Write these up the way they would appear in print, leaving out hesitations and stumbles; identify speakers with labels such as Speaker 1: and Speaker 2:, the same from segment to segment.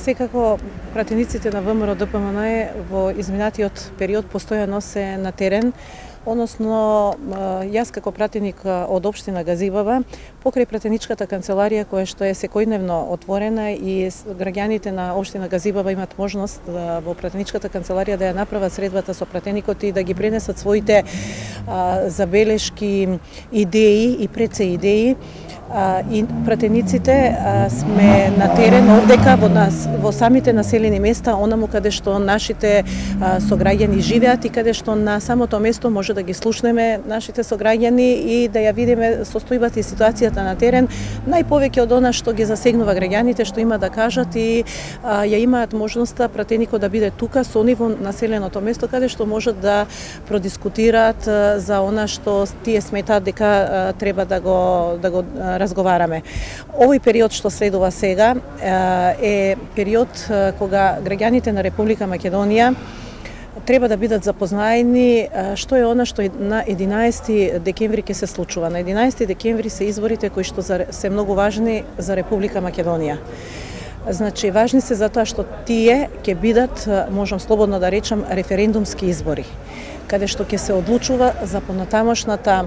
Speaker 1: Секако, пратениците на ВМРО-ДПМНЕ во изминатиот период постојано се на терен, односно јас како пратеник од општина Газибаба, покрај пратеничката канцеларија која што е секојдневно отворена и граѓаните на општина Газибаба имат можност во пратеничката канцеларија да ја направат средбата со пратеникот и да ги пренесат своите забелешки, идеи и пред се идеи. И пратениците сме на терен овдека во самите населени места, онаму каде што нашите сограѓани живеат и каде што на самото место може да ги слушнеме нашите сограѓани и да ја видиме состојбата и ситуацијата на терен, најповеќе од она што ги засегнува граѓаните, што има да кажат и ја имаат можноста пратеникот да биде тука со нив во населеното место каде што можат да продискутираат за она што тие сметаат дека треба да го разговараме. Овој период што следува сега е период кога граѓаните на Република Македонија треба да бидат запознаени што е она што на 11 декември ќе се случува. На 11 декември се изборите кои што се многу важни за Република Македонија. Значи, важни се затоа што тие ќе бидат, можам слободно да речам, референдумски избори, каде што ќе се одлучува за понатамошната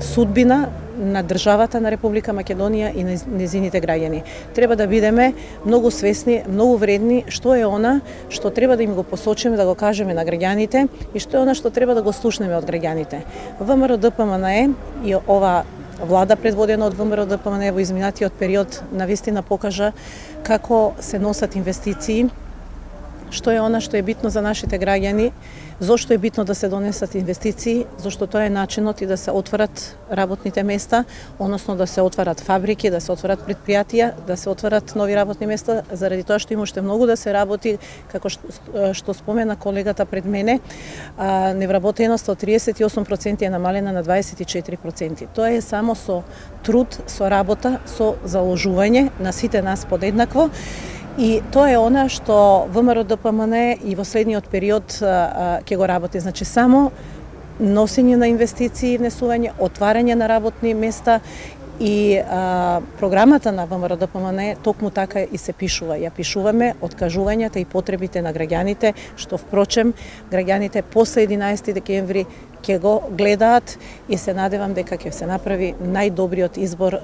Speaker 1: судбина на државата на Република Македонија и незините граѓани. Треба да бидеме многу свесни, многу вредни што е она што треба да им го посочиме, да го кажеме на граѓаните и што е она што треба да го слушнеме од граѓаните. ВМРО-ДПМНЕ и ова влада предводена од ВМРО-ДПМНЕ во изминатиот период навистина покажа како се носат инвестиции, што е она што е битно за нашите граѓани, зошто е битно да се донесат инвестиции, зашто тоа е начинот и да се отворат работните места, односно да се отварат фабрики, да се отворат предпријатија, да се отворат нови работни места, заради тоа што има уште многу да се работи, како што спомена колегата пред мене, невработеноста од 38% е намалена на 24%. Тоа е само со труд, со работа, со заложување на сите нас подеднакво. И тоа е она што ВМРО-ДПМНЕ и во следниот период ќе го работи. Значи, само носење на инвестиции, внесување, отварање на работни места и програмата на ВМРО-ДПМНЕ токму така и се пишува. Ја пишуваме откажувањата и потребите на граѓаните, што впрочем граѓаните после 11 декември ќе го гледаат и се надевам дека ќе се направи најдобриот избор,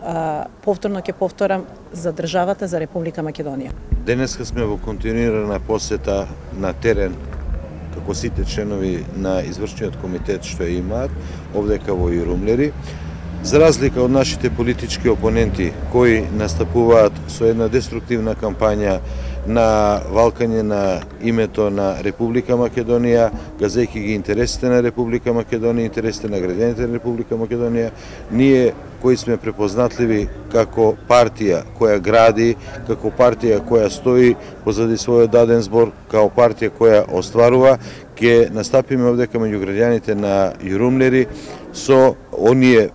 Speaker 1: повторно ќе повторам, за државата, за Република Македонија.
Speaker 2: Денеска сме во континуирана посета на терен како сите членови на извршниот комитет што ја имаат овдека во Јурумлери. За разлика од нашите политички опоненти кои настапуваат со една деструктивна кампања на валкање на името на Република Македонија, газејќи ги интересите на Република Македонија, интересите на граѓаните на Република Македонија, ние кои сме препознатливи како партија која гради, како партија која стои позади својот даден збор, како партија која остварува, ќе настапиме овдека меѓу граѓаните на Јурумлери со оние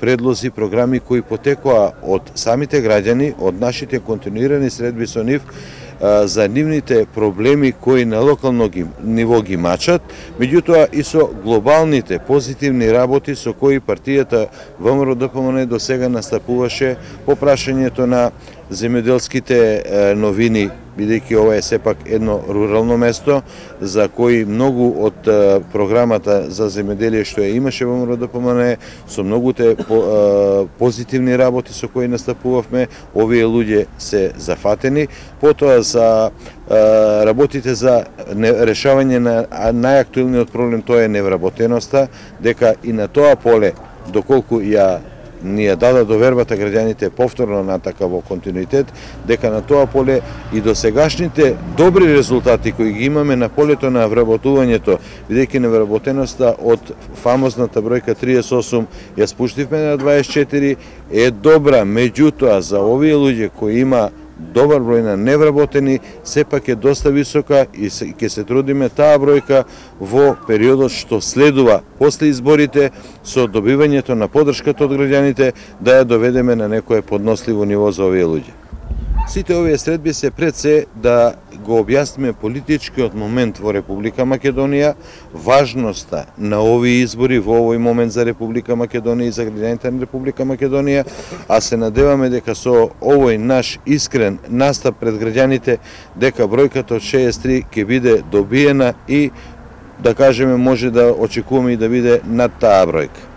Speaker 2: предлози, програми кои потекоа од самите граѓани, од нашите континуирани средби со нив, за нивните проблеми кои на локално ниво ги мачат, меѓутоа и со глобалните позитивни работи со кои партијата ВМРО-ДПМНЕ до сега настапуваше по прашањето на земјоделските новини, бидејќи ова е сепак едно рурално место за кои многу од програмата за земјоделие што ја имаше во ВМРО-ДПМНЕ, со многуте позитивни работи со кои настапувавме, овие луѓе се зафатени. Потоа за работите за решавање на најактуелниот проблем, тоа е невработеноста, дека и на тоа поле, доколку ни ја дада довербата граѓаните повторно натака во континуитет, дека на тоа поле и досегашните добри резултати кои ги имаме на полето на вработувањето, бидејќи невработеноста од фамозната бројка 38 ја спуштивме на 24, е добра, меѓутоа за овие луѓе кои има добар број на невработени, сепак е доста висока и ќе се трудиме таа бројка во периодот што следува после изборите со добивањето на поддршката од граѓаните да ја доведеме на некое подносливо ниво за овие луѓе. Сите овие средби се пред се да го објасниме политичкиот момент во Република Македонија, важноста на овие избори во овој момент за Република Македонија и за граѓаните на Република Македонија, а се надеваме дека со овој наш искрен настап пред граѓаните дека бројката од 63 ќе биде добиена и да кажеме може да очекуваме и да биде над таа бројка.